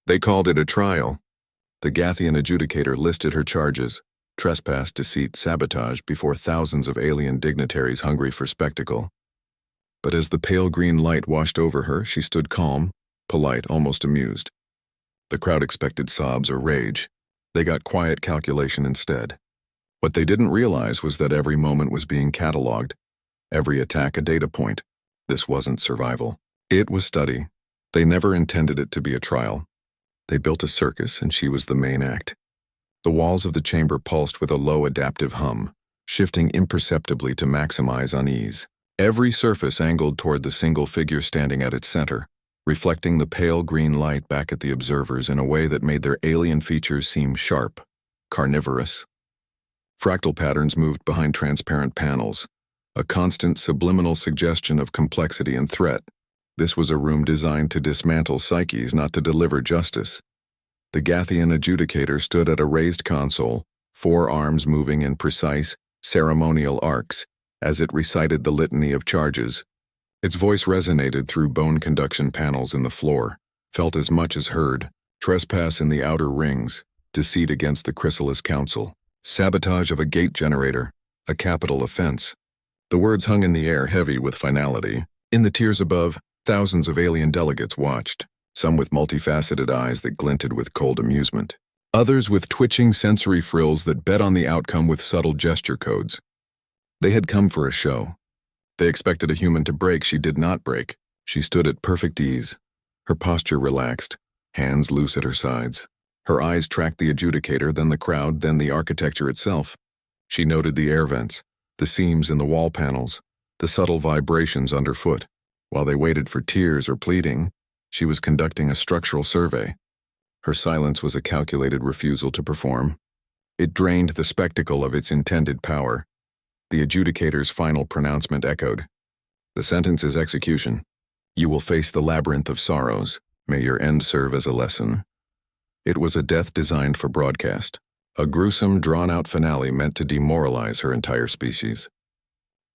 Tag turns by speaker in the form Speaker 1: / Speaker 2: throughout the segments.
Speaker 1: They called it a trial. The Gathian adjudicator listed her charges: trespass, deceit, sabotage before thousands of alien dignitaries hungry for spectacle. But as the pale green light washed over her, she stood calm, polite, almost amused. The crowd expected sobs or rage. They got quiet calculation instead. What they didn't realize was that every moment was being catalogued, every attack a data point. This wasn't survival. It was study. They never intended it to be a trial. They built a circus, and she was the main act. The walls of the chamber pulsed with a low adaptive hum, shifting imperceptibly to maximize unease. Every surface angled toward the single figure standing at its center, reflecting the pale green light back at the observers in a way that made their alien features seem sharp, carnivorous. Fractal patterns moved behind transparent panels, a constant subliminal suggestion of complexity and threat. This was a room designed to dismantle psyches, not to deliver justice. The Gathian adjudicator stood at a raised console, 4 arms moving in precise, ceremonial arcs, as it recited the litany of charges. Its voice resonated through bone conduction panels in the floor, felt as much as heard: trespass in the outer rings, deceit against the Chrysalis Council, sabotage of a gate generator, a capital offense. The words hung in the air, heavy with finality. In the tiers above, thousands of alien delegates watched, some with multifaceted eyes that glinted with cold amusement, others with twitching sensory frills that bet on the outcome with subtle gesture codes. They had come for a show. They expected a human to break. She did not break. She stood at perfect ease, her posture relaxed, hands loose at her sides. Her eyes tracked the adjudicator, then the crowd, then the architecture itself. She noted the air vents, the seams in the wall panels, the subtle vibrations underfoot. While they waited for tears or pleading, she was conducting a structural survey. Her silence was a calculated refusal to perform. It drained the spectacle of its intended power. The adjudicator's final pronouncement echoed. The sentence is execution. You will face the labyrinth of sorrows. May your end serve as a lesson. It was a death designed for broadcast, a gruesome, drawn-out finale meant to demoralize her entire species.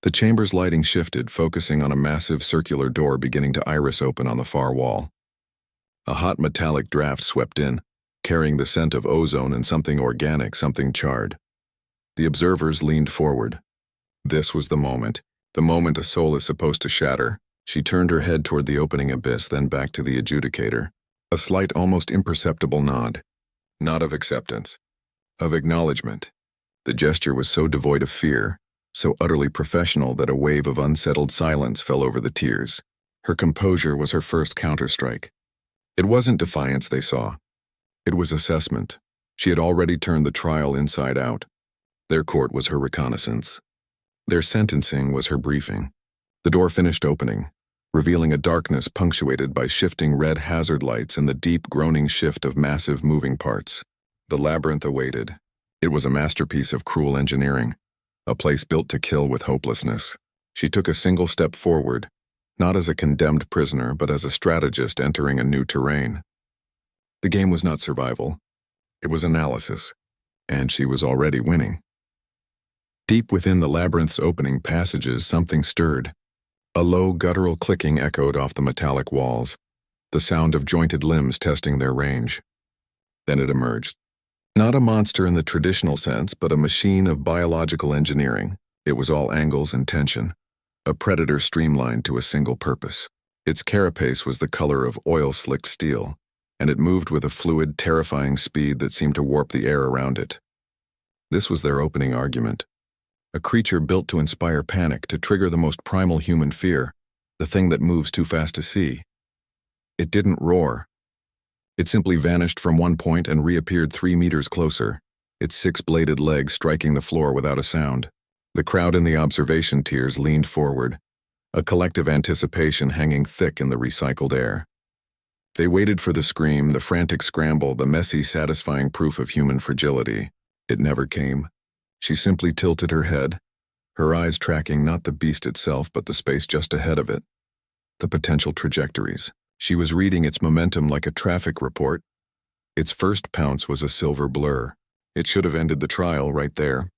Speaker 1: The chamber's lighting shifted, focusing on a massive circular door beginning to iris open on the far wall. A hot metallic draft swept in, carrying the scent of ozone and something organic, something charred. The observers leaned forward. This was the moment a soul is supposed to shatter. She turned her head toward the opening abyss, then back to the adjudicator. A slight, almost imperceptible nod. Not of acceptance, of acknowledgement. The gesture was so devoid of fear, so utterly professional that a wave of unsettled silence fell over the tiers. Her composure was her first counterstrike. It wasn't defiance they saw. It was assessment. She had already turned the trial inside out. Their court was her reconnaissance. Their sentencing was her briefing. The door finished opening, revealing a darkness punctuated by shifting red hazard lights and the deep groaning shift of massive moving parts. The labyrinth awaited. It was a masterpiece of cruel engineering. A place built to kill with hopelessness. She took a single step forward, not as a condemned prisoner, but as a strategist entering a new terrain. The game was not survival. It was analysis, and she was already winning. Deep within the labyrinth's opening passages, something stirred. A low, guttural clicking echoed off the metallic walls, the sound of jointed limbs testing their range. Then it emerged. Not a monster in the traditional sense, but a machine of biological engineering. It was all angles and tension, a predator streamlined to a single purpose. Its carapace was the color of oil-slicked steel, and it moved with a fluid, terrifying speed that seemed to warp the air around it. This was their opening argument. A creature built to inspire panic, to trigger the most primal human fear, the thing that moves too fast to see. It didn't roar. It simply vanished from one point and reappeared 3 meters closer, its 6-bladed legs striking the floor without a sound. The crowd in the observation tiers leaned forward, a collective anticipation hanging thick in the recycled air. They waited for the scream, the frantic scramble, the messy, satisfying proof of human fragility. It never came. She simply tilted her head, her eyes tracking not the beast itself but the space just ahead of it, the potential trajectories. She was reading its momentum like a traffic report. Its first pounce was a silver blur. It should have ended the trial right there.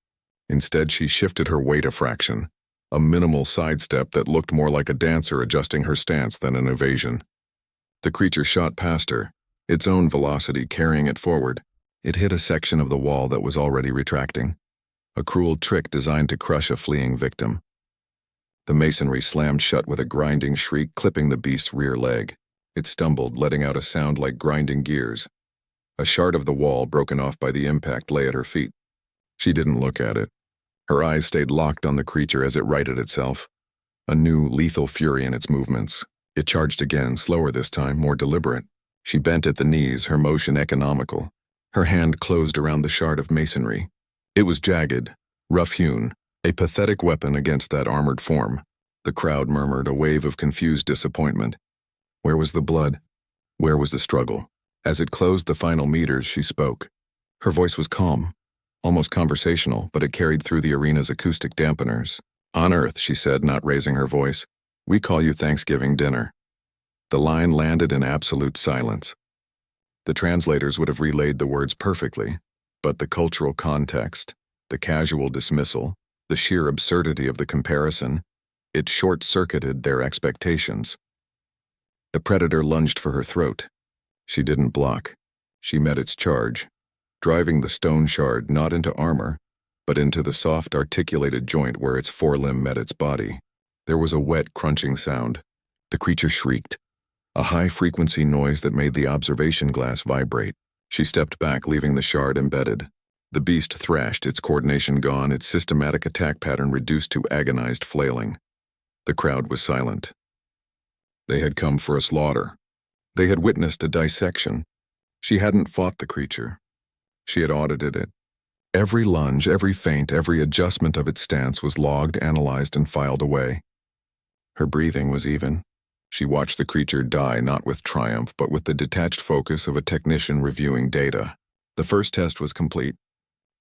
Speaker 1: Instead, she shifted her weight a fraction, a minimal sidestep that looked more like a dancer adjusting her stance than an evasion. The creature shot past her, its own velocity carrying it forward. It hit a section of the wall that was already retracting, a cruel trick designed to crush a fleeing victim. The masonry slammed shut with a grinding shriek, clipping the beast's rear leg. It stumbled, letting out a sound like grinding gears. A shard of the wall, broken off by the impact, lay at her feet. She didn't look at it. Her eyes stayed locked on the creature as it righted itself, a new, lethal fury in its movements. It charged again, slower this time, more deliberate. She bent at the knees, her motion economical. Her hand closed around the shard of masonry. It was jagged, rough-hewn, a pathetic weapon against that armored form. The crowd murmured, a wave of confused disappointment. Where was the blood? Where was the struggle? As it closed the final meters, she spoke. Her voice was calm, almost conversational, but it carried through the arena's acoustic dampeners. On Earth, she said, not raising her voice, we call you Thanksgiving dinner. The line landed in absolute silence. The translators would have relayed the words perfectly, but the cultural context, the casual dismissal, the sheer absurdity of the comparison, it short-circuited their expectations. The predator lunged for her throat. She didn't block. She met its charge, driving the stone shard not into armor, but into the soft, articulated joint where its forelimb met its body. There was a wet, crunching sound. The creature shrieked, a high-frequency noise that made the observation glass vibrate. She stepped back, leaving the shard embedded. The beast thrashed, its coordination gone, its systematic attack pattern reduced to agonized flailing. The crowd was silent. They had come for a slaughter. They had witnessed a dissection. She hadn't fought the creature. She had audited it. Every lunge, every feint, every adjustment of its stance was logged, analyzed, and filed away. Her breathing was even. She watched the creature die not with triumph, but with the detached focus of a technician reviewing data. The first test was complete.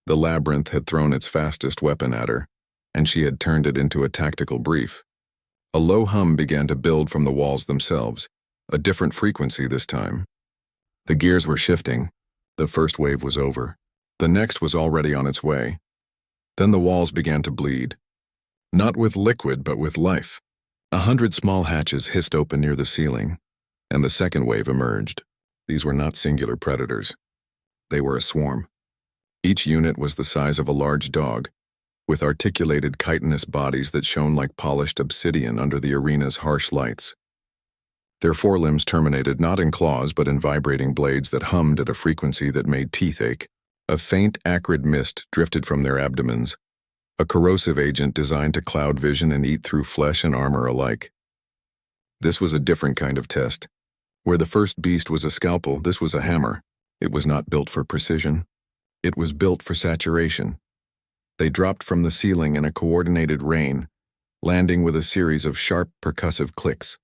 Speaker 1: The labyrinth had thrown its fastest weapon at her, and she had turned it into a tactical brief. A low hum began to build from the walls themselves, a different frequency this time. The gears were shifting. The first wave was over. The next was already on its way. Then the walls began to bleed. Not with liquid, but with life. 100 small hatches hissed open near the ceiling, and the second wave emerged. These were not singular predators. They were a swarm. Each unit was the size of a large dog, with articulated chitinous bodies that shone like polished obsidian under the arena's harsh lights. Their forelimbs terminated not in claws but in vibrating blades that hummed at a frequency that made teeth ache. A faint, acrid mist drifted from their abdomens, a corrosive agent designed to cloud vision and eat through flesh and armor alike. This was a different kind of test. Where the first beast was a scalpel, this was a hammer. It was not built for precision. It was built for saturation. They dropped from the ceiling in a coordinated rain, landing with a series of sharp, percussive clicks.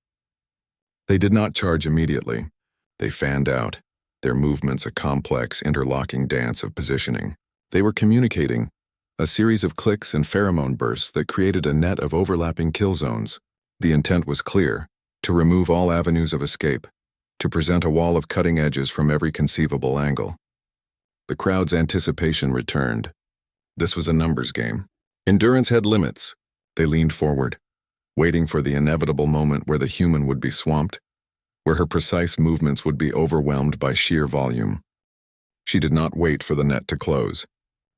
Speaker 1: They did not charge immediately. They fanned out, their movements a complex, interlocking dance of positioning. They were communicating, a series of clicks and pheromone bursts that created a net of overlapping kill zones. The intent was clear, to remove all avenues of escape, to present a wall of cutting edges from every conceivable angle. The crowd's anticipation returned. This was a numbers game. Endurance had limits. They leaned forward, waiting for the inevitable moment where the human would be swamped, where her precise movements would be overwhelmed by sheer volume. She did not wait for the net to close.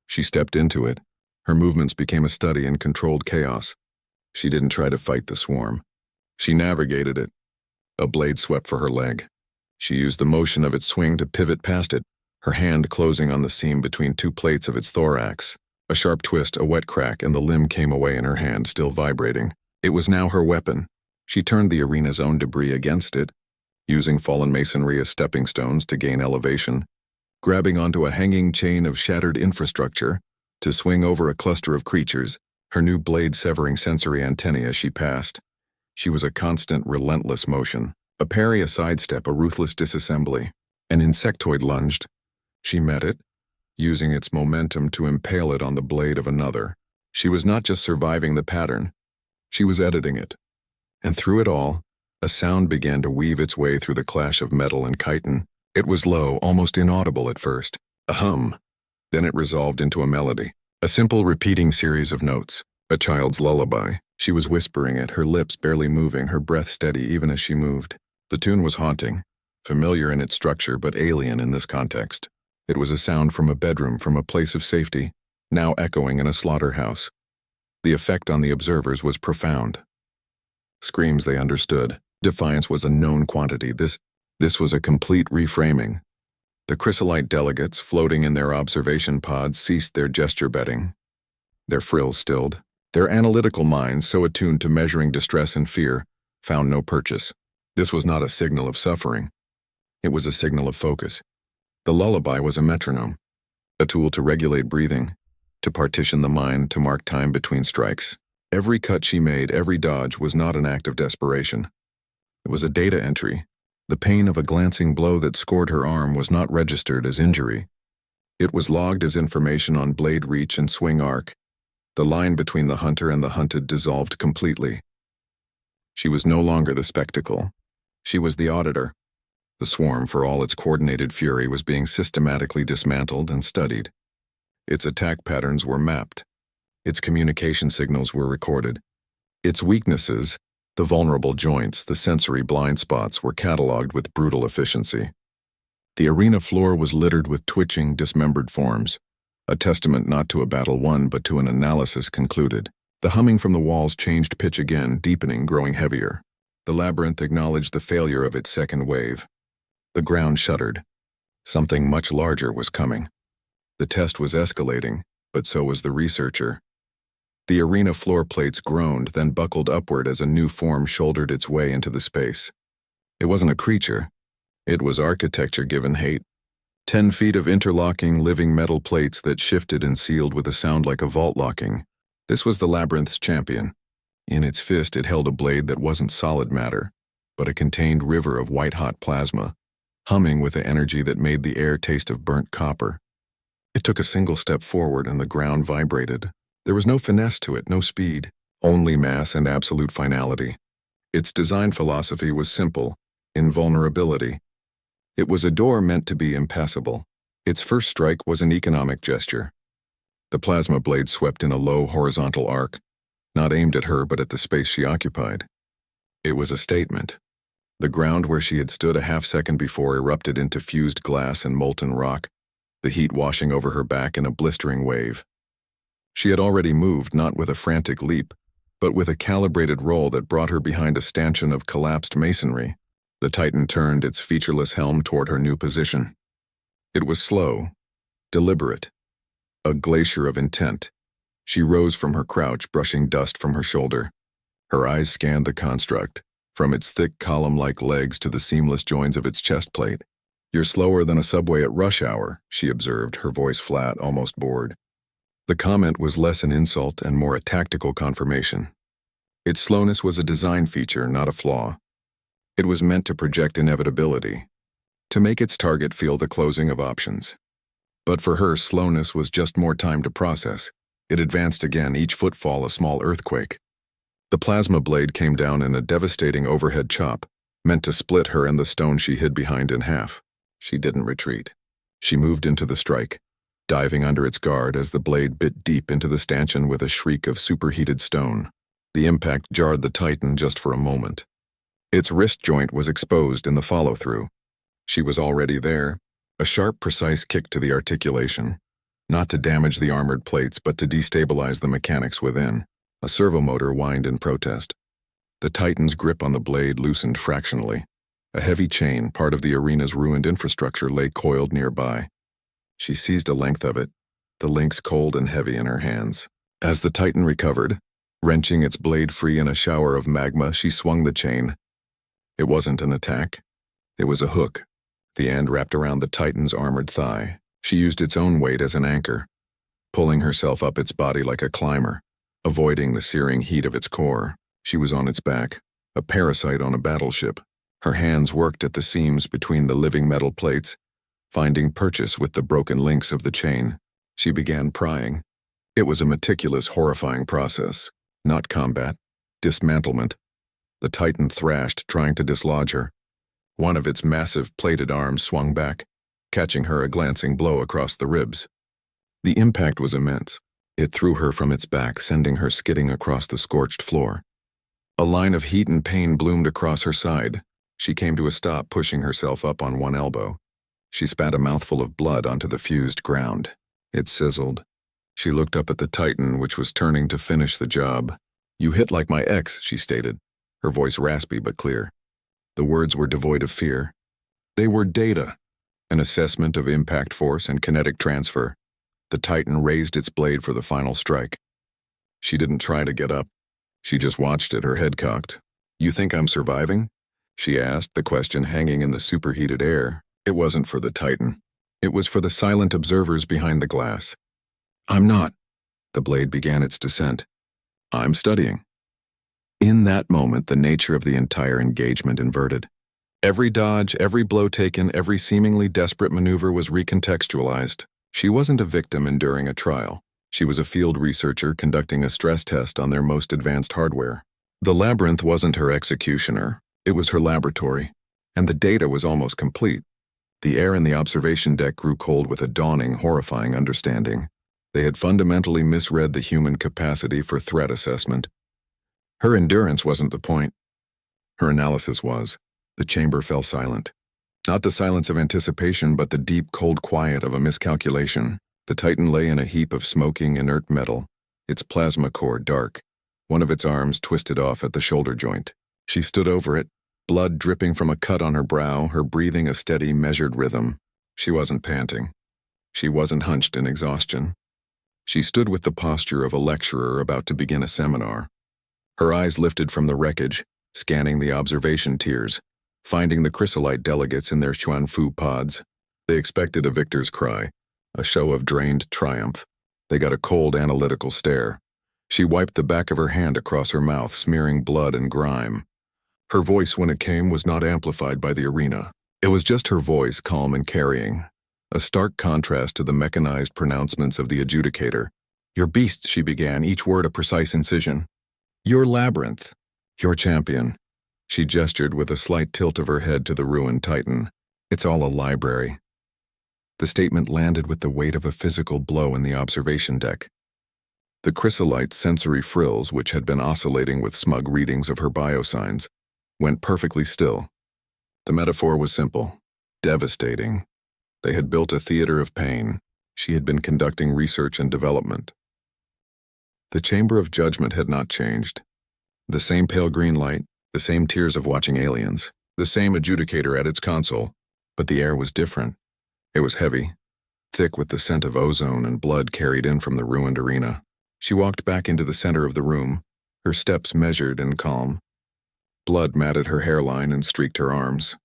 Speaker 1: She stepped into it. Her movements became a study in controlled chaos. She didn't try to fight the swarm. She navigated it. A blade swept for her leg. She used the motion of its swing to pivot past it, her hand closing on the seam between two plates of its thorax. A sharp twist, a wet crack, and the limb came away in her hand, still vibrating. It was now her weapon. She turned the arena's own debris against it, using fallen masonry as stepping stones to gain elevation, grabbing onto a hanging chain of shattered infrastructure to swing over a cluster of creatures, her new blade severing sensory antennae as she passed. She was a constant, relentless motion. A parry, a sidestep, a ruthless disassembly. An insectoid lunged. She met it, using its momentum to impale it on the blade of another. She was not just surviving the pattern, she was editing it. And through it all, a sound began to weave its way through the clash of metal and chitin. It was low, almost inaudible at first. A hum. Then it resolved into a melody. A simple repeating series of notes. A child's lullaby. She was whispering it, her lips barely moving, her breath steady even as she moved. The tune was haunting. familiar in its structure but alien in this context. It was a sound from a bedroom, from a place of safety, now echoing in a slaughterhouse. The effect on the observers was profound. Screams they understood. Defiance was a known quantity. This was a complete reframing. The chrysolite delegates, floating in their observation pods, ceased their gesture betting. Their frills stilled. Their analytical minds, so attuned to measuring distress and fear, found no purchase. This was not a signal of suffering. It was a signal of focus. The lullaby was a metronome, a tool to regulate breathing, to partition the mind, to mark time between strikes. Every cut she made, every dodge, was not an act of desperation. It was a data entry. The pain of a glancing blow that scored her arm was not registered as injury. It was logged as information on blade reach and swing arc. The line between the hunter and the hunted dissolved completely. She was no longer the spectacle. She was the auditor. The swarm, for all its coordinated fury, was being systematically dismantled and studied. Its attack patterns were mapped. Its communication signals were recorded. Its weaknesses, the vulnerable joints, the sensory blind spots, were catalogued with brutal efficiency. The arena floor was littered with twitching, dismembered forms, a testament not to a battle won but to an analysis concluded. The humming from the walls changed pitch again, deepening, growing heavier. The labyrinth acknowledged the failure of its second wave. The ground shuddered. Something much larger was coming. The test was escalating, but so was the researcher. The arena floor plates groaned, then buckled upward as a new form shouldered its way into the space. It wasn't a creature. It was architecture given hate. 10 feet of interlocking, living metal plates that shifted and sealed with a sound like a vault locking. This was the labyrinth's champion. In its fist it held a blade that wasn't solid matter, but a contained river of white-hot plasma, humming with the energy that made the air taste of burnt copper. It took a single step forward and the ground vibrated. There was no finesse to it, no speed, only mass and absolute finality. Its design philosophy was simple: invulnerability. It was a door meant to be impassable. Its first strike was an economic gesture. The plasma blade swept in a low horizontal arc, not aimed at her but at the space she occupied. It was a statement. The ground where she had stood a half-second before erupted into fused glass and molten rock, the heat washing over her back in a blistering wave. She had already moved, not with a frantic leap, but with a calibrated roll that brought her behind a stanchion of collapsed masonry. The Titan turned its featureless helm toward her new position. It was slow, deliberate, a glacier of intent. She rose from her crouch, brushing dust from her shoulder. Her eyes scanned the construct, from its thick column-like legs to the seamless joins of its chest plate. "You're slower than a subway at rush hour," she observed, her voice flat, almost bored. The comment was less an insult and more a tactical confirmation. Its slowness was a design feature, not a flaw. It was meant to project inevitability, to make its target feel the closing of options. But for her, slowness was just more time to process. It advanced again, each footfall a small earthquake. The plasma blade came down in a devastating overhead chop, meant to split her and the stone she hid behind in half. She didn't retreat. She moved into the strike, diving under its guard as the blade bit deep into the stanchion with a shriek of superheated stone. The impact jarred the Titan just for a moment. Its wrist joint was exposed in the follow-through. She was already there, a sharp, precise kick to the articulation, not to damage the armored plates but to destabilize the mechanics within. A servomotor whined in protest. The Titan's grip on the blade loosened fractionally. A heavy chain, part of the arena's ruined infrastructure, lay coiled nearby. She seized a length of it, the links cold and heavy in her hands. As the Titan recovered, wrenching its blade free in a shower of magma, she swung the chain. It wasn't an attack. It was a hook, the end wrapped around the Titan's armored thigh. She used its own weight as an anchor, pulling herself up its body like a climber, avoiding the searing heat of its core. She was on its back, a parasite on a battleship. Her hands worked at the seams between the living metal plates, finding purchase with the broken links of the chain. She began prying. It was a meticulous, horrifying process, not combat, dismantlement. The Titan thrashed, trying to dislodge her. One of its massive plated arms swung back, catching her a glancing blow across the ribs. The impact was immense. It threw her from its back, sending her skidding across the scorched floor. A line of heat and pain bloomed across her side. She came to a stop, pushing herself up on one elbow. She spat a mouthful of blood onto the fused ground. It sizzled. She looked up at the Titan, which was turning to finish the job. "You hit like my ex," she stated, her voice raspy but clear. The words were devoid of fear. They were data, an assessment of impact force and kinetic transfer. The Titan raised its blade for the final strike. She didn't try to get up. She just watched it, her head cocked. "You think I'm surviving?" she asked, the question hanging in the superheated air. It wasn't for the Titan. It was for the silent observers behind the glass. "I'm not." The blade began its descent. "I'm studying." In that moment, the nature of the entire engagement inverted. Every dodge, every blow taken, every seemingly desperate maneuver was recontextualized. She wasn't a victim enduring a trial. She was a field researcher conducting a stress test on their most advanced hardware. The labyrinth wasn't her executioner. It was her laboratory. And the data was almost complete. The air in the observation deck grew cold with a dawning, horrifying understanding. They had fundamentally misread the human capacity for threat assessment. Her endurance wasn't the point. Her analysis was. The chamber fell silent. Not the silence of anticipation, but the deep, cold quiet of a miscalculation. The Titan lay in a heap of smoking, inert metal, its plasma core dark, one of its arms twisted off at the shoulder joint. She stood over it, blood dripping from a cut on her brow, her breathing a steady, measured rhythm. She wasn't panting. She wasn't hunched in exhaustion. She stood with the posture of a lecturer about to begin a seminar. Her eyes lifted from the wreckage, scanning the observation tiers, finding the chrysolite delegates in their xuanfu pods. They expected a victor's cry, a show of drained triumph. They got a cold, analytical stare. She wiped the back of her hand across her mouth, smearing blood and grime. Her voice, when it came, was not amplified by the arena. It was just her voice, calm and carrying, a stark contrast to the mechanized pronouncements of the adjudicator. "Your beast," she began, each word a precise incision. "Your labyrinth. Your champion." She gestured with a slight tilt of her head to the ruined Titan. "It's all a library." The statement landed with the weight of a physical blow in the observation deck. The chrysolite's sensory frills, which had been oscillating with smug readings of her biosigns, went perfectly still. The metaphor was simple, devastating. They had built a theater of pain. She had been conducting research and development. The chamber of judgment had not changed. The same pale green light, the same tears of watching aliens, the same adjudicator at its console, but the air was different. It was heavy, thick with the scent of ozone and blood carried in from the ruined arena. She walked back into the center of the room, her steps measured and calm. Blood matted her hairline and streaked her arms.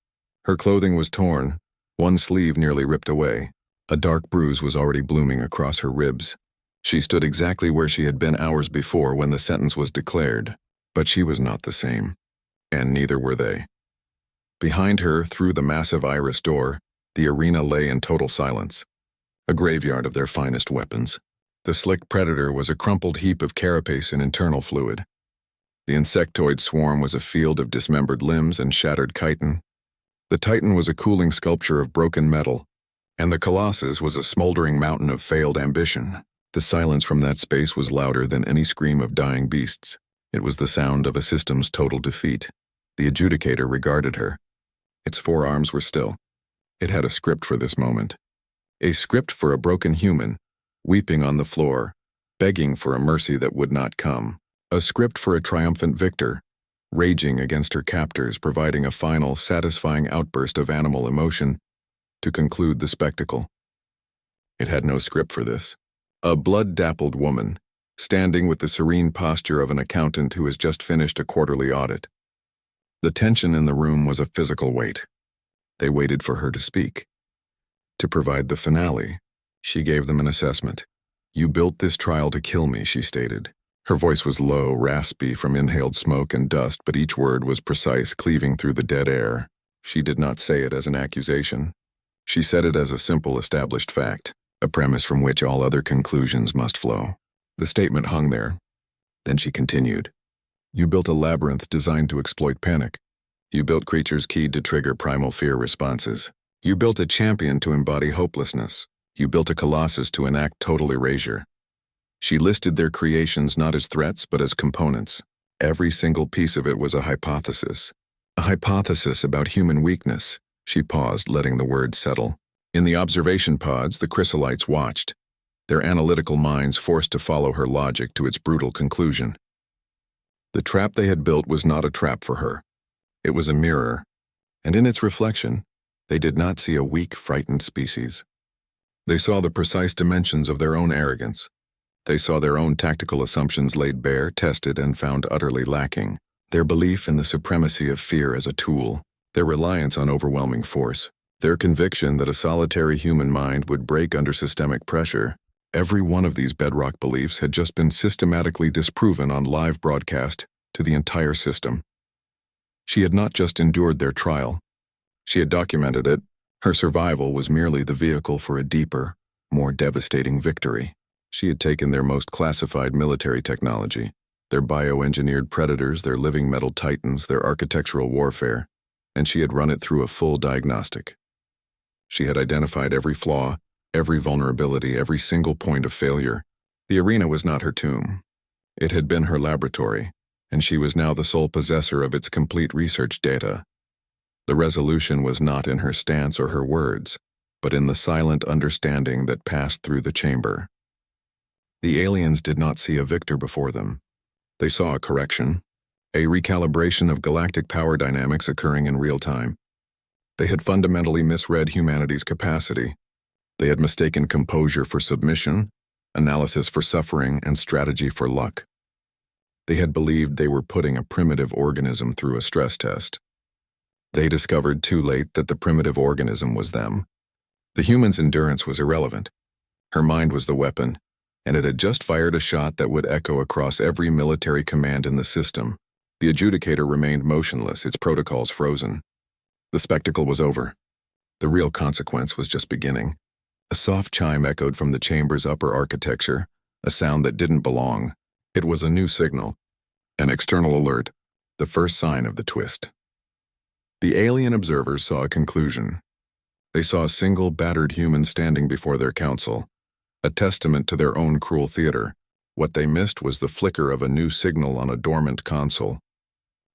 Speaker 1: Her clothing was torn, one sleeve nearly ripped away. A dark bruise was already blooming across her ribs. She stood exactly where she had been hours before when the sentence was declared, but she was not the same, and neither were they. Behind her, through the massive iris door, the arena lay in total silence, a graveyard of their finest weapons. The slick predator was a crumpled heap of carapace and internal fluid. The insectoid swarm was a field of dismembered limbs and shattered chitin. The Titan was a cooling sculpture of broken metal, and the Colossus was a smoldering mountain of failed ambition. The silence from that space was louder than any scream of dying beasts. It was the sound of a system's total defeat. The adjudicator regarded her. Its forearms were still. It had a script for this moment. A script for a broken human, weeping on the floor, begging for a mercy that would not come. A script for a triumphant victor, raging against her captors, providing a final, satisfying outburst of animal emotion to conclude the spectacle. It had no script for this. A blood-dappled woman, standing with the serene posture of an accountant who has just finished a quarterly audit. The tension in the room was a physical weight. They waited for her to speak. To provide the finale, she gave them an assessment. "You built this trial to kill me," she stated. Her voice was low, raspy from inhaled smoke and dust, but each word was precise, cleaving through the dead air. She did not say it as an accusation. She said it as a simple, established fact, a premise from which all other conclusions must flow. The statement hung there. Then she continued. "You built a labyrinth designed to exploit panic. You built creatures keyed to trigger primal fear responses. You built a champion to embody hopelessness. You built a colossus to enact total erasure." She listed their creations not as threats but as components. Every single piece of it was a hypothesis, A hypothesis about human weakness. She paused, letting the words settle. In the observation pods, the chrysalites watched, their analytical minds forced to follow her logic to its brutal conclusion. The trap they had built was not a trap for her. It was a mirror, and in its reflection, they did not see a weak, frightened species. They saw the precise dimensions of their own arrogance. They saw their own tactical assumptions laid bare, tested, and found utterly lacking. Their belief in the supremacy of fear as a tool, their reliance on overwhelming force, their conviction that a solitary human mind would break under systemic pressure. Every one of these bedrock beliefs had just been systematically disproven on live broadcast to the entire system. She had not just endured their trial. She had documented it. Her survival was merely the vehicle for a deeper, more devastating victory. She had taken their most classified military technology, their bioengineered predators, their living metal titans, their architectural warfare, and she had run it through a full diagnostic. She had identified every flaw, every vulnerability, every single point of failure. The arena was not her tomb. It had been her laboratory, and she was now the sole possessor of its complete research data. The resolution was not in her stance or her words, but in the silent understanding that passed through the chamber. The aliens did not see a victor before them. They saw a correction, a recalibration of galactic power dynamics occurring in real time. They had fundamentally misread humanity's capacity. They had mistaken composure for submission, analysis for suffering, and strategy for luck. They had believed they were putting a primitive organism through a stress test. They discovered too late that the primitive organism was them. The human's endurance was irrelevant. Her mind was the weapon, and it had just fired a shot that would echo across every military command in the system. The adjudicator remained motionless, its protocols frozen. The spectacle was over. The real consequence was just beginning. A soft chime echoed from the chamber's upper architecture, a sound that didn't belong. It was a new signal, an external alert, the first sign of the twist. The alien observers saw a conclusion. They saw a single battered human standing before their council, a testament to their own cruel theater. What they missed was the flicker of a new signal on a dormant console.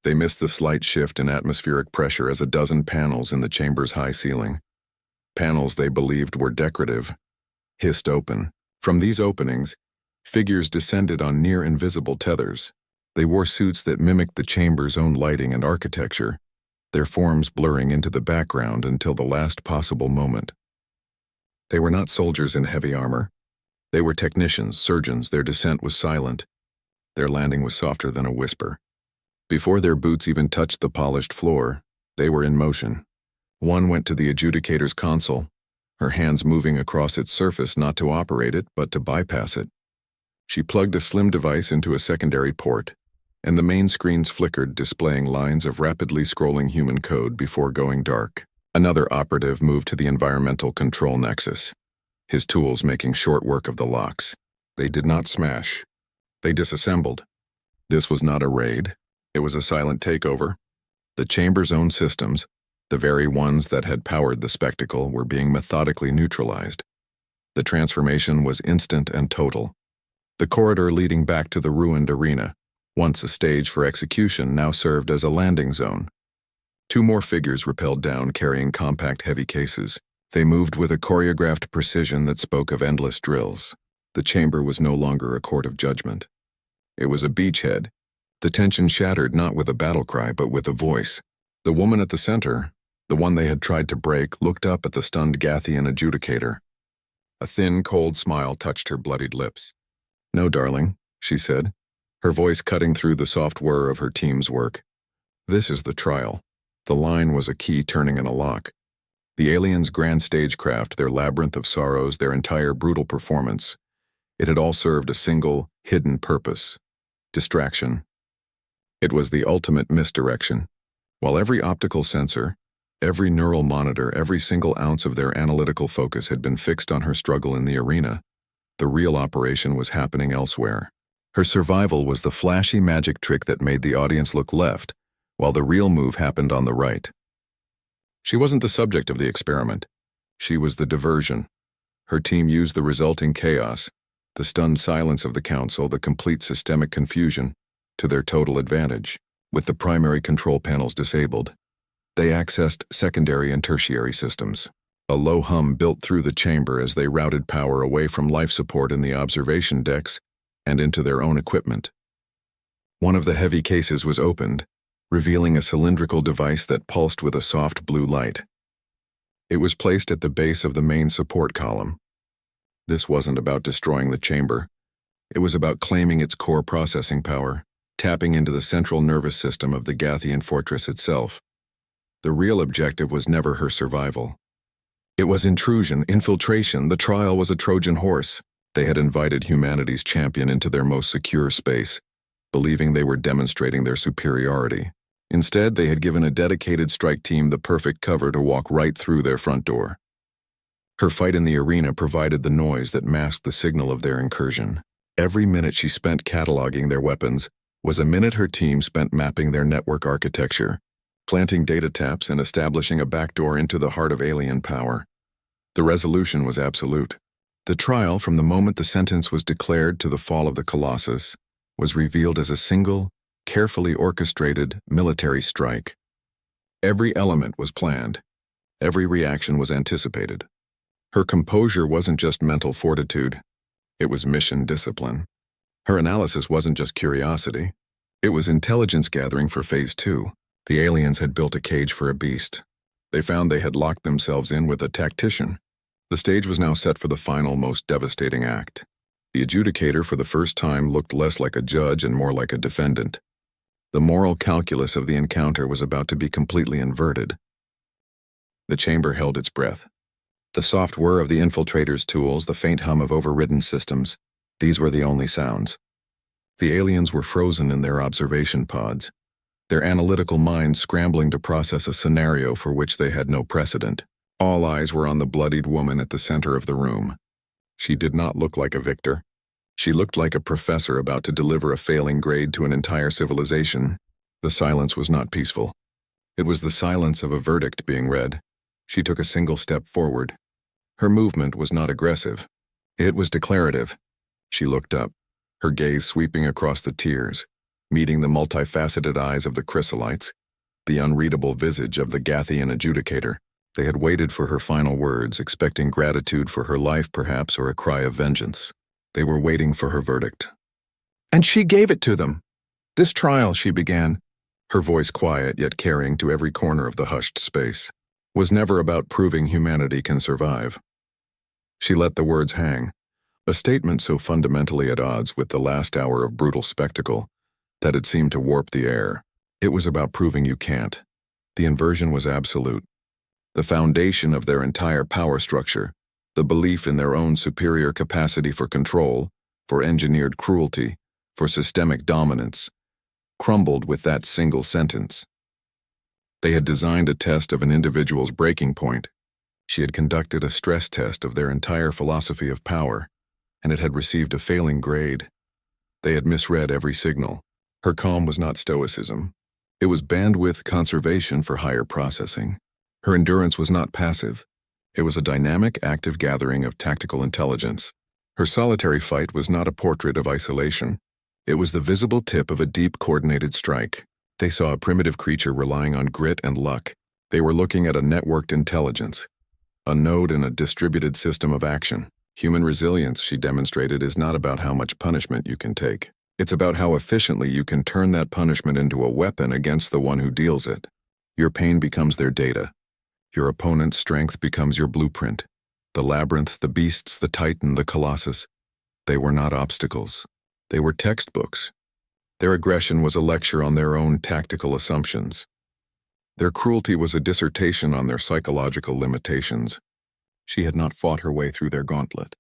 Speaker 1: They missed the slight shift in atmospheric pressure as a dozen panels in the chamber's high ceiling, panels they believed were decorative, hissed open. From these openings, figures descended on near-invisible tethers. They wore suits that mimicked the chamber's own lighting and architecture, their forms blurring into the background until the last possible moment. They were not soldiers in heavy armor. They were technicians, surgeons. Their descent was silent. Their landing was softer than a whisper. Before their boots even touched the polished floor, they were in motion. One went to the adjudicator's console, her hands moving across its surface not to operate it, but to bypass it. She plugged a slim device into a secondary port, and the main screens flickered, displaying lines of rapidly scrolling human code before going dark. Another operative moved to the environmental control nexus, his tools making short work of the locks. They did not smash. They disassembled. This was not a raid. It was a silent takeover. The chamber's own systems, the very ones that had powered the spectacle, were being methodically neutralized. The transformation was instant and total. The corridor leading back to the ruined arena, once a stage for execution, now served as a landing zone. Two more figures rappelled down carrying compact heavy cases. They moved with a choreographed precision that spoke of endless drills. The chamber was no longer a court of judgment. It was a beachhead. The tension shattered not with a battle cry but with a voice. The woman at the center, the one they had tried to break, looked up at the stunned Gathian adjudicator. A thin, cold smile touched her bloodied lips. "No, darling," she said, her voice cutting through the soft whir of her team's work. "This is the trial." The line was a key turning in a lock. The aliens' grand stagecraft, their labyrinth of sorrows, their entire brutal performance, it had all served a single, hidden purpose: distraction. It was the ultimate misdirection. While every optical sensor, every neural monitor, every single ounce of their analytical focus had been fixed on her struggle in the arena, the real operation was happening elsewhere. Her survival was the flashy magic trick that made the audience look left, while the real move happened on the right. She wasn't the subject of the experiment. She was the diversion. Her team used the resulting chaos, the stunned silence of the council, the complete systemic confusion, to their total advantage. With the primary control panels disabled, they accessed secondary and tertiary systems. A low hum built through the chamber as they routed power away from life support in the observation decks and into their own equipment. One of the heavy cases was opened, revealing a cylindrical device that pulsed with a soft blue light. It was placed at the base of the main support column. This wasn't about destroying the chamber. It was about claiming its core processing power, tapping into the central nervous system of the Gathian fortress itself. The real objective was never her survival. It was intrusion, infiltration. The trial was a Trojan horse. They had invited humanity's champion into their most secure space, believing they were demonstrating their superiority. Instead, they had given a dedicated strike team the perfect cover to walk right through their front door. Her fight in the arena provided the noise that masked the signal of their incursion. Every minute she spent cataloging their weapons was a minute her team spent mapping their network architecture, planting data taps and establishing a backdoor into the heart of alien power. The resolution was absolute. The trial, from the moment the sentence was declared to the fall of the Colossus, was revealed as a single, carefully orchestrated military strike. Every element was planned. Every reaction was anticipated. Her composure wasn't just mental fortitude. It was mission discipline. Her analysis wasn't just curiosity. It was intelligence gathering for Phase 2. The aliens had built a cage for a beast. They found they had locked themselves in with a tactician. The stage was now set for the final, most devastating act. The adjudicator, for the first time, looked less like a judge and more like a defendant. The moral calculus of the encounter was about to be completely inverted. The chamber held its breath. The soft whir of the infiltrators' tools, the faint hum of overridden systems, these were the only sounds. The aliens were frozen in their observation pods, their analytical minds scrambling to process a scenario for which they had no precedent. All eyes were on the bloodied woman at the center of the room. She did not look like a victor. She looked like a professor about to deliver a failing grade to an entire civilization. The silence was not peaceful. It was the silence of a verdict being read. She took a single step forward. Her movement was not aggressive. It was declarative. She looked up, her gaze sweeping across the tiers, meeting the multifaceted eyes of the chrysolites, the unreadable visage of the Gathian adjudicator. They had waited for her final words, expecting gratitude for her life perhaps, or a cry of vengeance. They were waiting for her verdict. And she gave it to them. This trial, she began, her voice quiet yet carrying to every corner of the hushed space, was never about proving humanity can survive. She let the words hang, a statement so fundamentally at odds with the last hour of brutal spectacle that it seemed to warp the air. It was about proving you can't. The inversion was absolute. The foundation of their entire power structure, the belief in their own superior capacity for control, for engineered cruelty, for systemic dominance, crumbled with that single sentence. They had designed a test of an individual's breaking point. She had conducted a stress test of their entire philosophy of power, and it had received a failing grade. They had misread every signal. Her calm was not stoicism. It was bandwidth conservation for higher processing. Her endurance was not passive. It was a dynamic, active gathering of tactical intelligence. Her solitary fight was not a portrait of isolation. It was the visible tip of a deep, coordinated strike. They saw a primitive creature relying on grit and luck. They were looking at a networked intelligence, a node in a distributed system of action. Human resilience, she demonstrated, is not about how much punishment you can take. It's about how efficiently you can turn that punishment into a weapon against the one who deals it. Your pain becomes their data. Your opponent's strength becomes your blueprint. The labyrinth, the beasts, the titan, the colossus, they were not obstacles. They were textbooks. Their aggression was a lecture on their own tactical assumptions. Their cruelty was a dissertation on their psychological limitations. She had not fought her way through their gauntlet.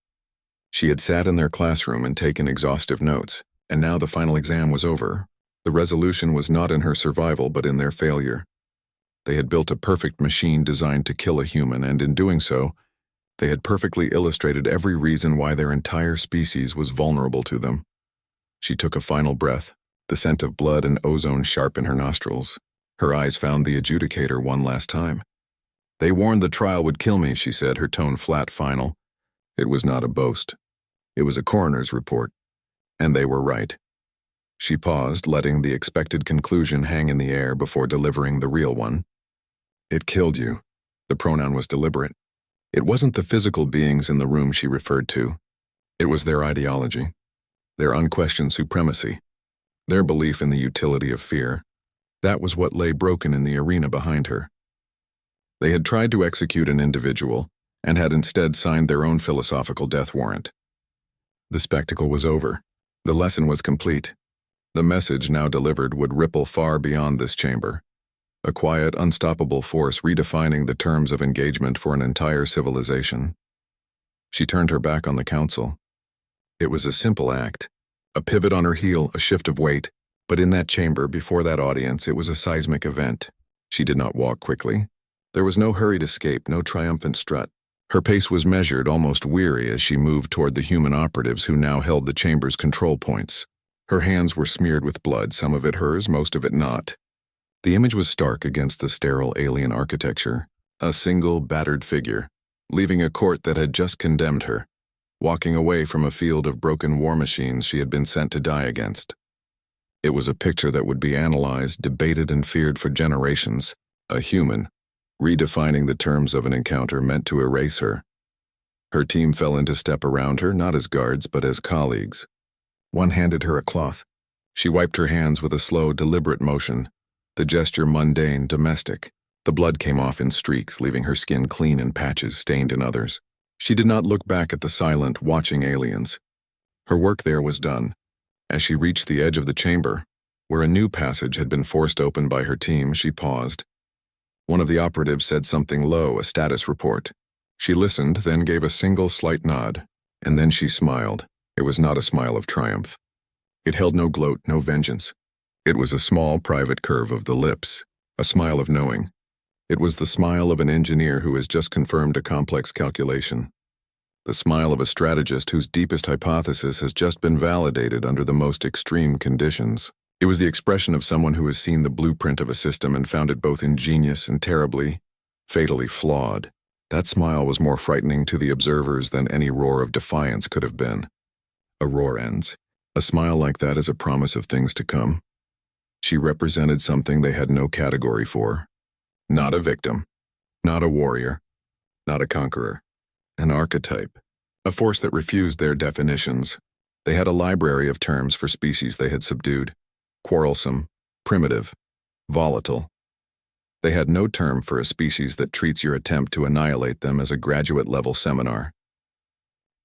Speaker 1: She had sat in their classroom and taken exhaustive notes, and now the final exam was over. The resolution was not in her survival but in their failure. They had built a perfect machine designed to kill a human, and in doing so, they had perfectly illustrated every reason why their entire species was vulnerable to them. She took a final breath, the scent of blood and ozone sharp in her nostrils. Her eyes found the adjudicator one last time. They warned the trial would kill me, she said, her tone flat, final. It was not a boast. It was a coroner's report. And they were right. She paused, letting the expected conclusion hang in the air before delivering the real one. It killed you. The pronoun was deliberate. It wasn't the physical beings in the room she referred to. It was their ideology, their unquestioned supremacy, their belief in the utility of fear. That was what lay broken in the arena behind her. They had tried to execute an individual and had instead signed their own philosophical death warrant. The spectacle was over. The lesson was complete. The message now delivered would ripple far beyond this chamber. A quiet, unstoppable force redefining the terms of engagement for an entire civilization. She turned her back on the council. It was a simple act. A pivot on her heel, a shift of weight. But in that chamber, before that audience, it was a seismic event. She did not walk quickly. There was no hurried escape, no triumphant strut. Her pace was measured, almost weary, as she moved toward the human operatives who now held the chamber's control points. Her hands were smeared with blood, some of it hers, most of it not. The image was stark against the sterile alien architecture. A single, battered figure, leaving a court that had just condemned her, walking away from a field of broken war machines she had been sent to die against. It was a picture that would be analyzed, debated, and feared for generations. A human, redefining the terms of an encounter meant to erase her. Her team fell into step around her, not as guards, but as colleagues. One handed her a cloth. She wiped her hands with a slow, deliberate motion, the gesture mundane, domestic. The blood came off in streaks, leaving her skin clean in patches stained in others. She did not look back at the silent, watching aliens. Her work there was done. As she reached the edge of the chamber, where a new passage had been forced open by her team, she paused. One of the operatives said something low, a status report. She listened, then gave a single slight nod, and then she smiled. It was not a smile of triumph. It held no gloat, no vengeance. It was a small, private curve of the lips, a smile of knowing. It was the smile of an engineer who has just confirmed a complex calculation. The smile of a strategist whose deepest hypothesis has just been validated under the most extreme conditions. It was the expression of someone who has seen the blueprint of a system and found it both ingenious and terribly, fatally flawed. That smile was more frightening to the observers than any roar of defiance could have been. A roar ends. A smile like that is a promise of things to come. She represented something they had no category for. Not a victim, not a warrior, not a conqueror. An archetype, a force that refused their definitions. They had a library of terms for species they had subdued. Quarrelsome, primitive, volatile. They had no term for a species that treats your attempt to annihilate them as a graduate-level seminar.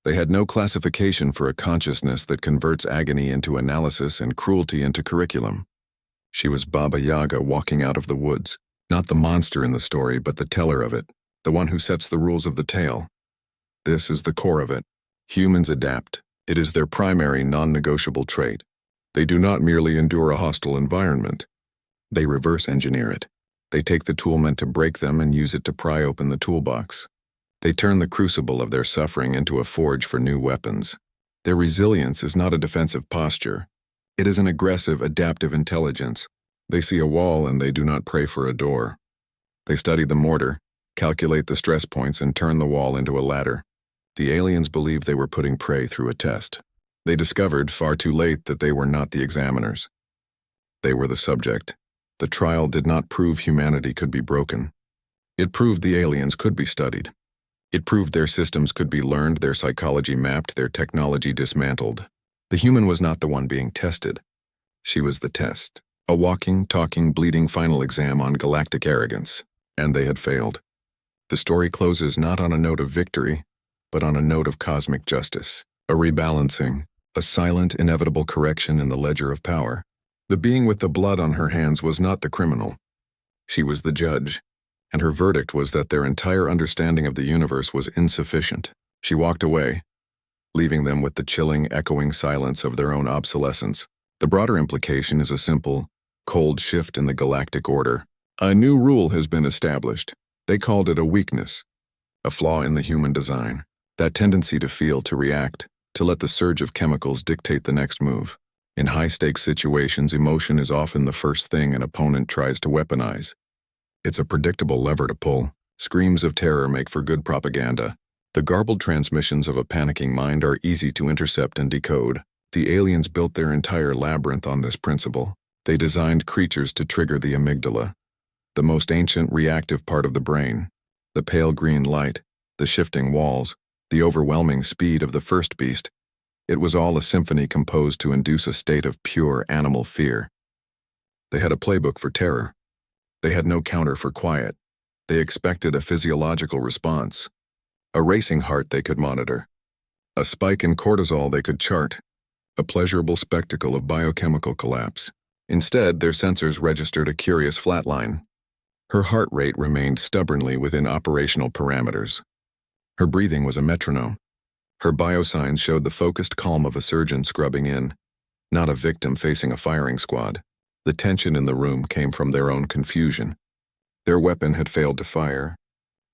Speaker 1: They had no classification for a consciousness that converts agony into analysis and cruelty into curriculum. She was Baba Yaga walking out of the woods, not the monster in the story, but the teller of it, the one who sets the rules of the tale. This is the core of it. Humans adapt. It is their primary non-negotiable trait. They do not merely endure a hostile environment. They reverse engineer it. They take the tool meant to break them and use it to pry open the toolbox. They turn the crucible of their suffering into a forge for new weapons. Their resilience is not a defensive posture. It is an aggressive, adaptive intelligence. They see a wall and they do not pray for a door. They study the mortar, calculate the stress points, and turn the wall into a ladder. The aliens believed they were putting prey through a test. They discovered, far too late, that they were not the examiners. They were the subject. The trial did not prove humanity could be broken. It proved the aliens could be studied. It proved their systems could be learned, their psychology mapped, their technology dismantled. The human was not the one being tested. She was the test. A walking, talking, bleeding final exam on galactic arrogance. And they had failed. The story closes not on a note of victory, but on a note of cosmic justice. A rebalancing, a silent, inevitable correction in the ledger of power. The being with the blood on her hands was not the criminal. She was the judge, and her verdict was that their entire understanding of the universe was insufficient. She walked away, leaving them with the chilling, echoing silence of their own obsolescence. The broader implication is a simple, cold shift in the galactic order. A new rule has been established. They called it a weakness, a flaw in the human design. That tendency to feel, to react, to let the surge of chemicals dictate the next move. In high-stakes situations, emotion is often the first thing an opponent tries to weaponize. It's a predictable lever to pull. Screams of terror make for good propaganda. The garbled transmissions of a panicking mind are easy to intercept and decode. The aliens built their entire labyrinth on this principle. They designed creatures to trigger the amygdala, the most ancient reactive part of the brain. The pale green light, the shifting walls, the overwhelming speed of the first beast. It was all a symphony composed to induce a state of pure animal fear. They had a playbook for terror. They had no counter for quiet. They expected a physiological response. A racing heart they could monitor. A spike in cortisol they could chart. A pleasurable spectacle of biochemical collapse. Instead, their sensors registered a curious flatline. Her heart rate remained stubbornly within operational parameters. Her breathing was a metronome. Her biosigns showed the focused calm of a surgeon scrubbing in, not a victim facing a firing squad. The tension in the room came from their own confusion. Their weapon had failed to fire.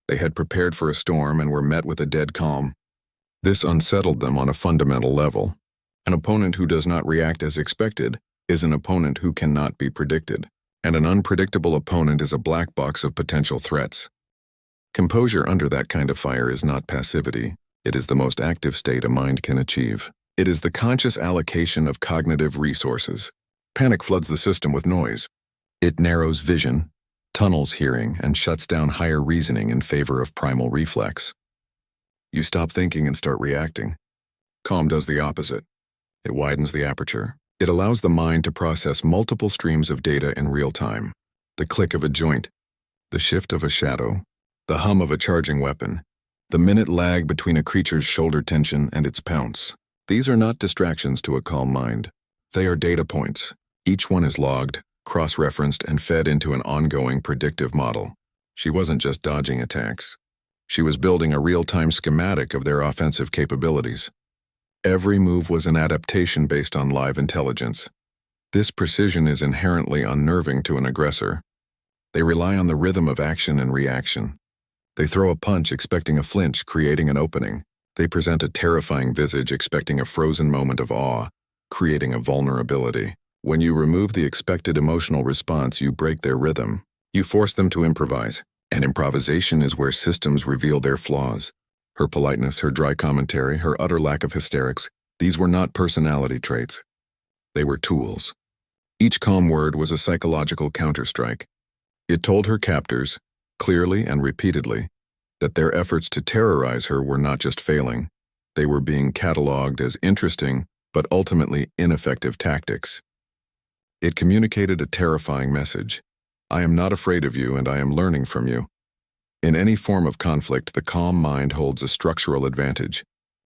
Speaker 1: They had prepared for a storm and were met with a dead calm. This unsettled them on a fundamental level. An opponent who does not react as expected is an opponent who cannot be predicted, and an unpredictable opponent is a black box of potential threats. Composure under that kind of fire is not passivity. It is the most active state a mind can achieve. It is the conscious allocation of cognitive resources. Panic floods the system with noise. It narrows vision, tunnels hearing, and shuts down higher reasoning in favor of primal reflex. You stop thinking and start reacting. Calm does the opposite. It widens the aperture. It allows the mind to process multiple streams of data in real time. The click of a joint, the shift of a shadow, the hum of a charging weapon, the minute lag between a creature's shoulder tension and its pounce. These are not distractions to a calm mind. They are data points. Each one is logged, cross-referenced, and fed into an ongoing predictive model. She wasn't just dodging attacks. She was building a real-time schematic of their offensive capabilities. Every move was an adaptation based on live intelligence. This precision is inherently unnerving to an aggressor. They rely on the rhythm of action and reaction. They throw a punch expecting a flinch, creating an opening. They present a terrifying visage expecting a frozen moment of awe, creating a vulnerability. When you remove the expected emotional response, you break their rhythm. You force them to improvise, and improvisation is where systems reveal their flaws. Her politeness, her dry commentary, her utter lack of hysterics, these were not personality traits. They were tools. Each calm word was a psychological counterstrike. It told her captors, clearly and repeatedly, that their efforts to terrorize her were not just failing. They were being cataloged as interesting, but ultimately ineffective tactics. It communicated a terrifying message. I am not afraid of you, and I am learning from you. In any form of conflict, the calm mind holds a structural advantage.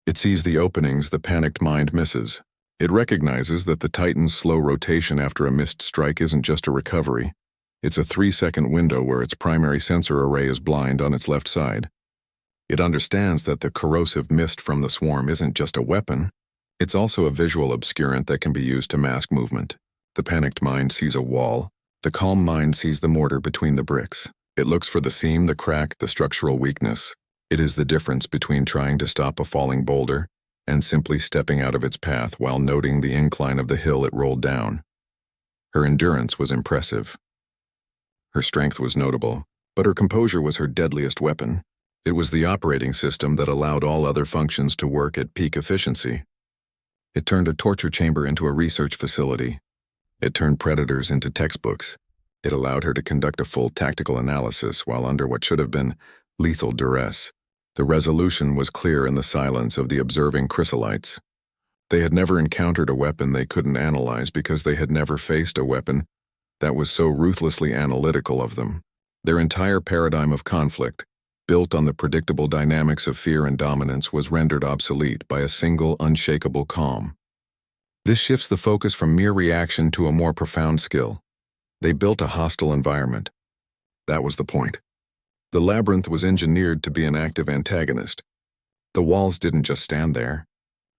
Speaker 1: It sees the openings the panicked mind misses. It recognizes that the Titan's slow rotation after a missed strike isn't just a recovery. It's a 3-second window where its primary sensor array is blind on its left side. It understands that the corrosive mist from the swarm isn't just a weapon. It's also a visual obscurant that can be used to mask movement. The panicked mind sees a wall. The calm mind sees the mortar between the bricks. It looks for the seam, the crack, the structural weakness. It is the difference between trying to stop a falling boulder and simply stepping out of its path while noting the incline of the hill it rolled down. Her endurance was impressive. Her strength was notable, but her composure was her deadliest weapon. It was the operating system that allowed all other functions to work at peak efficiency. It turned a torture chamber into a research facility. It turned predators into textbooks. It allowed her to conduct a full tactical analysis while under what should have been lethal duress. The resolution was clear in the silence of the observing chrysalites. They had never encountered a weapon they couldn't analyze because they had never faced a weapon that was so ruthlessly analytical of them. Their entire paradigm of conflict, built on the predictable dynamics of fear and dominance, was rendered obsolete by a single, unshakable calm. This shifts the focus from mere reaction to a more profound skill. They built a hostile environment. That was the point. The labyrinth was engineered to be an active antagonist. The walls didn't just stand there.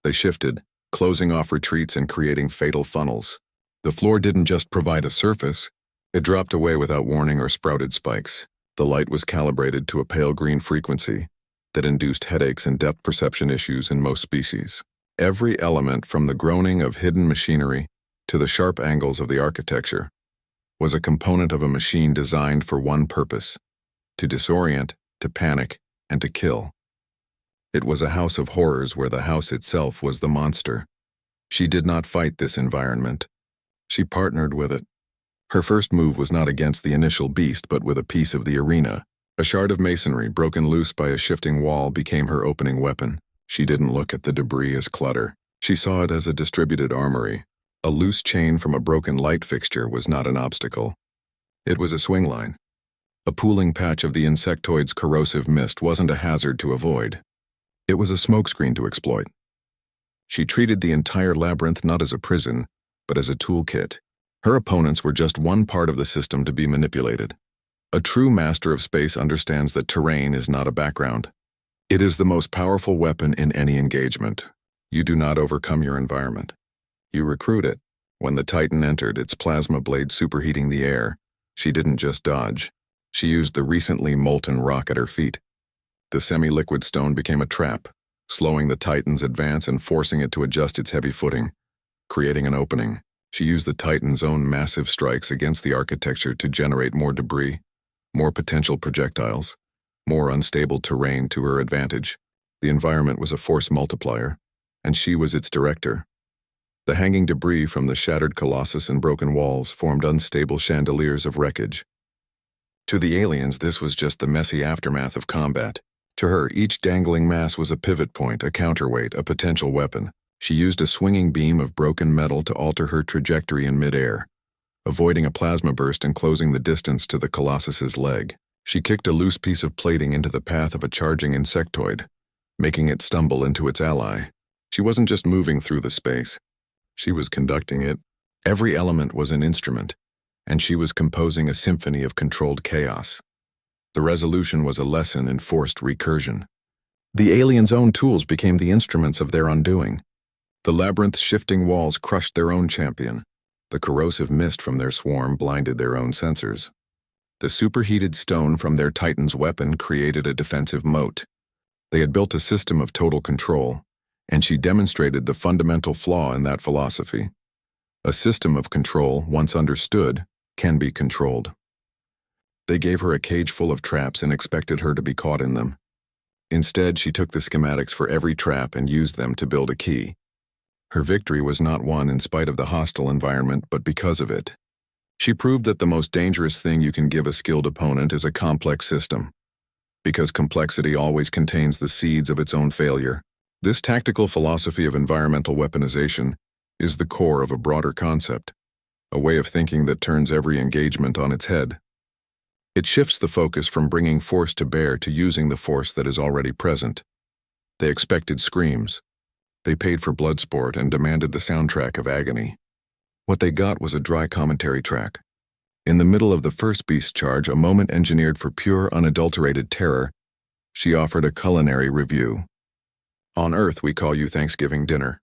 Speaker 1: They shifted, closing off retreats and creating fatal funnels. The floor didn't just provide a surface. It dropped away without warning or sprouted spikes. The light was calibrated to a pale green frequency that induced headaches and depth perception issues in most species. Every element, from the groaning of hidden machinery to the sharp angles of the architecture, was a component of a machine designed for one purpose: to disorient, to panic, and to kill. It was a house of horrors where the house itself was the monster. She did not fight this environment. She partnered with it. Her first move was not against the initial beast, but with a piece of the arena. A shard of masonry broken loose by a shifting wall became her opening weapon. She didn't look at the debris as clutter. She saw it as a distributed armory. A loose chain from a broken light fixture was not an obstacle. It was a swing line. A pooling patch of the insectoid's corrosive mist wasn't a hazard to avoid. It was a smokescreen to exploit. She treated the entire labyrinth not as a prison, but as a toolkit. Her opponents were just one part of the system to be manipulated. A true master of space understands that terrain is not a background. It is the most powerful weapon in any engagement. You do not overcome your environment. You recruit it. When the Titan entered, its plasma blade superheating the air, she didn't just dodge. She used the recently molten rock at her feet. The semi-liquid stone became a trap, slowing the Titan's advance and forcing it to adjust its heavy footing, creating an opening. She used the Titan's own massive strikes against the architecture to generate more debris, more potential projectiles, more unstable terrain to her advantage. The environment was a force multiplier, and she was its director. The hanging debris from the shattered colossus and broken walls formed unstable chandeliers of wreckage. To the aliens, this was just the messy aftermath of combat. To her, each dangling mass was a pivot point, a counterweight, a potential weapon. She used a swinging beam of broken metal to alter her trajectory in midair, avoiding a plasma burst and closing the distance to the colossus's leg. She kicked a loose piece of plating into the path of a charging insectoid, making it stumble into its ally. She wasn't just moving through the space. She was conducting it. Every element was an instrument, and she was composing a symphony of controlled chaos. The resolution was a lesson in forced recursion. The aliens' own tools became the instruments of their undoing. The labyrinth's shifting walls crushed their own champion. The corrosive mist from their swarm blinded their own sensors. The superheated stone from their Titan's weapon created a defensive moat. They had built a system of total control, and she demonstrated the fundamental flaw in that philosophy. A system of control, once understood, can be controlled. They gave her a cage full of traps and expected her to be caught in them. Instead, she took the schematics for every trap and used them to build a key. Her victory was not won in spite of the hostile environment, but because of it. She proved that the most dangerous thing you can give a skilled opponent is a complex system, because complexity always contains the seeds of its own failure. This tactical philosophy of environmental weaponization is the core of a broader concept, a way of thinking that turns every engagement on its head. It shifts the focus from bringing force to bear to using the force that is already present. They expected screams. They paid for blood sport and demanded the soundtrack of agony. What they got was a dry commentary track. In the middle of the first beast charge, a moment engineered for pure, unadulterated terror, she offered a culinary review. "On Earth, we call you Thanksgiving dinner."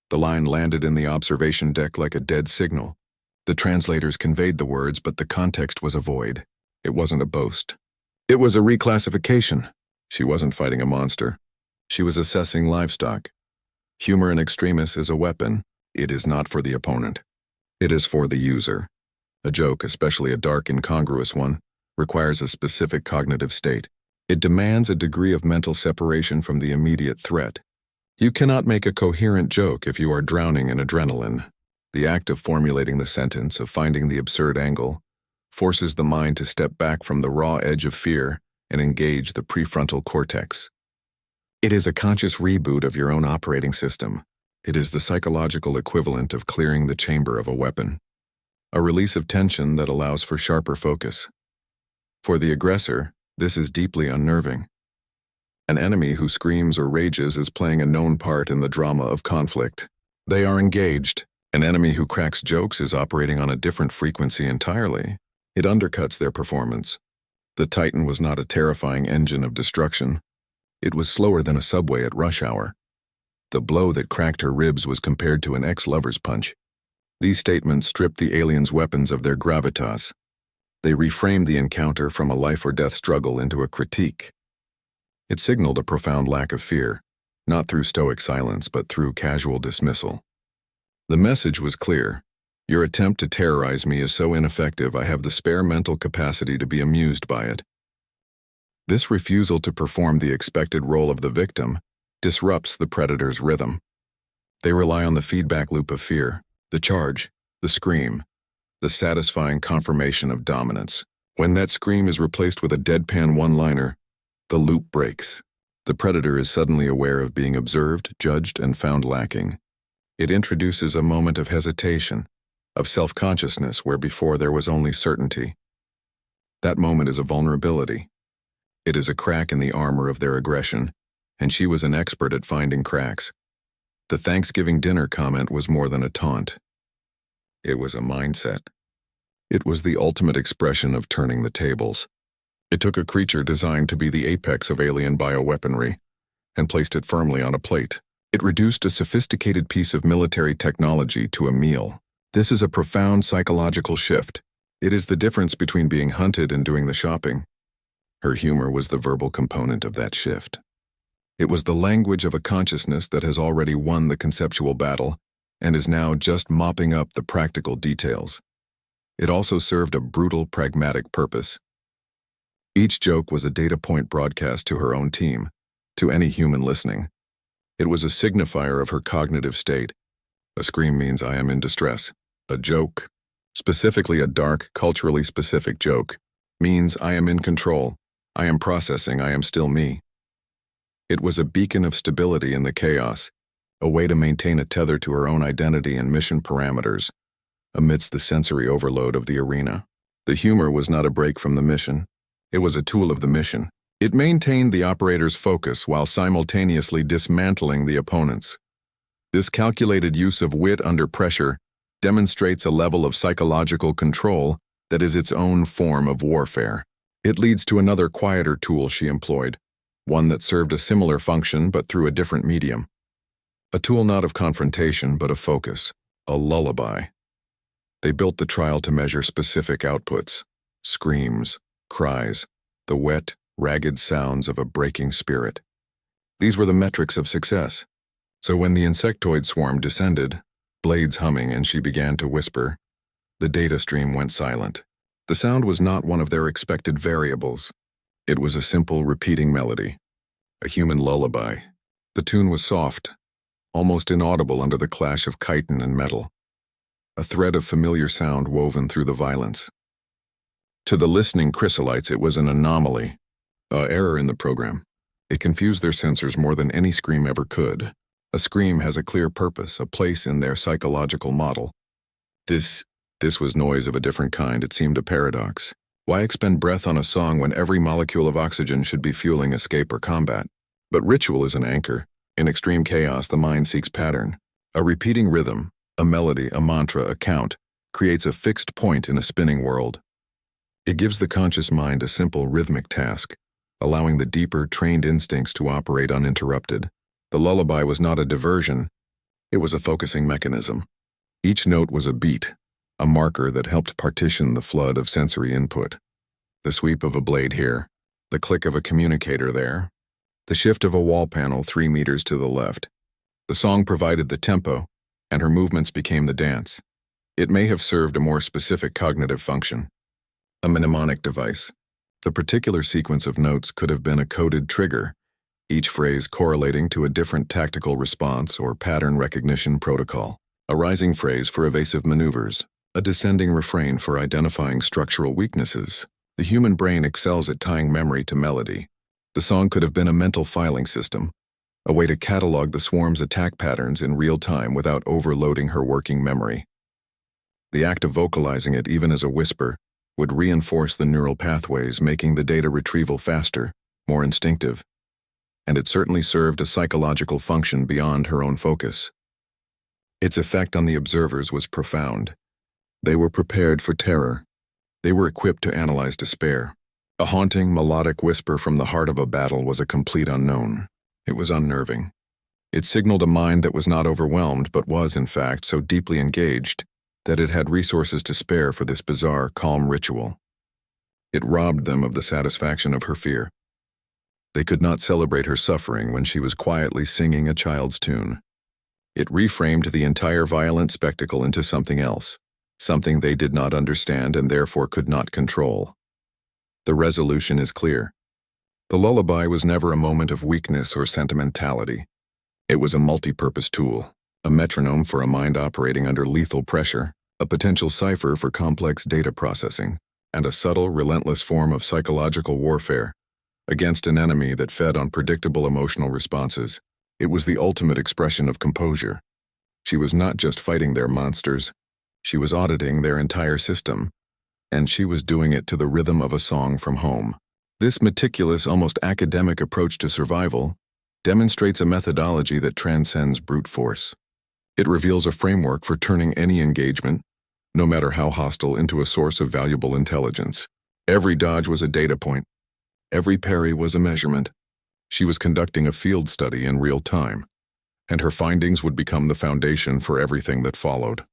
Speaker 1: The line landed in the observation deck like a dead signal. The translators conveyed the words, but the context was a void. It wasn't a boast. It was a reclassification. She wasn't fighting a monster. She was assessing livestock. Humor in extremis is a weapon. It is not for the opponent. It is for the user. A joke, especially a dark, incongruous one, requires a specific cognitive state. It demands a degree of mental separation from the immediate threat. You cannot make a coherent joke if you are drowning in adrenaline. The act of formulating the sentence, of finding the absurd angle, forces the mind to step back from the raw edge of fear and engage the prefrontal cortex. It is a conscious reboot of your own operating system. It is the psychological equivalent of clearing the chamber of a weapon. A release of tension that allows for sharper focus. For the aggressor, this is deeply unnerving. An enemy who screams or rages is playing a known part in the drama of conflict. They are engaged. An enemy who cracks jokes is operating on a different frequency entirely. It undercuts their performance. The Titan was not a terrifying engine of destruction. It was slower than a subway at rush hour. The blow that cracked her ribs was compared to an ex-lover's punch. These statements stripped the aliens' weapons of their gravitas. They reframed the encounter from a life-or-death struggle into a critique. It signaled a profound lack of fear, not through stoic silence, but through casual dismissal. The message was clear. Your attempt to terrorize me is so ineffective, I have the spare mental capacity to be amused by it. This refusal to perform the expected role of the victim disrupts the predator's rhythm. They rely on the feedback loop of fear, the charge, the scream, the satisfying confirmation of dominance. When that scream is replaced with a deadpan one-liner, the loop breaks. The predator is suddenly aware of being observed, judged, and found lacking. It introduces a moment of hesitation, of self-consciousness where before there was only certainty. That moment is a vulnerability. It is a crack in the armor of their aggression, and she was an expert at finding cracks. The Thanksgiving dinner comment was more than a taunt. It was a mindset. It was the ultimate expression of turning the tables. It took a creature designed to be the apex of alien bioweaponry and placed it firmly on a plate. It reduced a sophisticated piece of military technology to a meal. This is a profound psychological shift. It is the difference between being hunted and doing the shopping. Her humor was the verbal component of that shift. It was the language of a consciousness that has already won the conceptual battle and is now just mopping up the practical details. It also served a brutal, pragmatic purpose. Each joke was a data point broadcast to her own team, to any human listening. It was a signifier of her cognitive state. A scream means I am in distress. A joke, specifically a dark, culturally specific joke, means I am in control. I am processing. I am still me. It was a beacon of stability in the chaos, a way to maintain a tether to her own identity and mission parameters amidst the sensory overload of the arena. The humor was not a break from the mission. It was a tool of the mission. It maintained the operator's focus while simultaneously dismantling the opponents. This calculated use of wit under pressure demonstrates a level of psychological control that is its own form of warfare. It leads to another quieter tool she employed, one that served a similar function but through a different medium. A tool not of confrontation but of focus, a lullaby. They built the trial to measure specific outputs, screams, cries, the wet, ragged sounds of a breaking spirit. These were the metrics of success. So when the insectoid swarm descended, blades humming, and she began to whisper, the data stream went silent. The sound was not one of their expected variables. It was a simple, repeating melody, a human lullaby. The tune was soft, almost inaudible under the clash of chitin and metal, a thread of familiar sound woven through the violence. To the listening chrysalites, it was an anomaly, an error in the program. It confused their sensors more than any scream ever could. A scream has a clear purpose, a place in their psychological model. This was noise of a different kind. It seemed a paradox. Why expend breath on a song when every molecule of oxygen should be fueling escape or combat? But ritual is an anchor. In extreme chaos, the mind seeks pattern. A repeating rhythm, a melody, a mantra, a count, creates a fixed point in a spinning world. It gives the conscious mind a simple rhythmic task, allowing the deeper, trained instincts to operate uninterrupted. The lullaby was not a diversion, it was a focusing mechanism. Each note was a beat, a marker that helped partition the flood of sensory input. The sweep of a blade here, the click of a communicator there, the shift of a wall panel 3 meters to the left. The song provided the tempo, and her movements became the dance. It may have served a more specific cognitive function. A mnemonic device. The particular sequence of notes could have been a coded trigger, each phrase correlating to a different tactical response or pattern recognition protocol. A rising phrase for evasive maneuvers, a descending refrain for identifying structural weaknesses. The human brain excels at tying memory to melody. The song could have been a mental filing system, a way to catalog the swarm's attack patterns in real time without overloading her working memory. The act of vocalizing it, even as a whisper, would reinforce the neural pathways, making the data retrieval faster, more instinctive. And it certainly served a psychological function beyond her own focus. Its effect on the observers was profound. They were prepared for terror. They were equipped to analyze despair. A haunting, melodic whisper from the heart of a battle was a complete unknown. It was unnerving. It signaled a mind that was not overwhelmed but was, in fact, so deeply engaged that it had resources to spare for this bizarre, calm ritual. It robbed them of the satisfaction of her fear. They could not celebrate her suffering when she was quietly singing a child's tune. It reframed the entire violent spectacle into something else, something they did not understand and therefore could not control. The resolution is clear. The lullaby was never a moment of weakness or sentimentality. It was a multi-purpose tool, a metronome for a mind operating under lethal pressure, a potential cipher for complex data processing, and a subtle, relentless form of psychological warfare against an enemy that fed on predictable emotional responses. It was the ultimate expression of composure. She was not just fighting their monsters, she was auditing their entire system, and she was doing it to the rhythm of a song from home. This meticulous, almost academic approach to survival demonstrates a methodology that transcends brute force. It reveals a framework for turning any engagement, no matter how hostile, into a source of valuable intelligence. Every dodge was a data point. Every parry was a measurement. She was conducting a field study in real time, and her findings would become the foundation for everything that followed.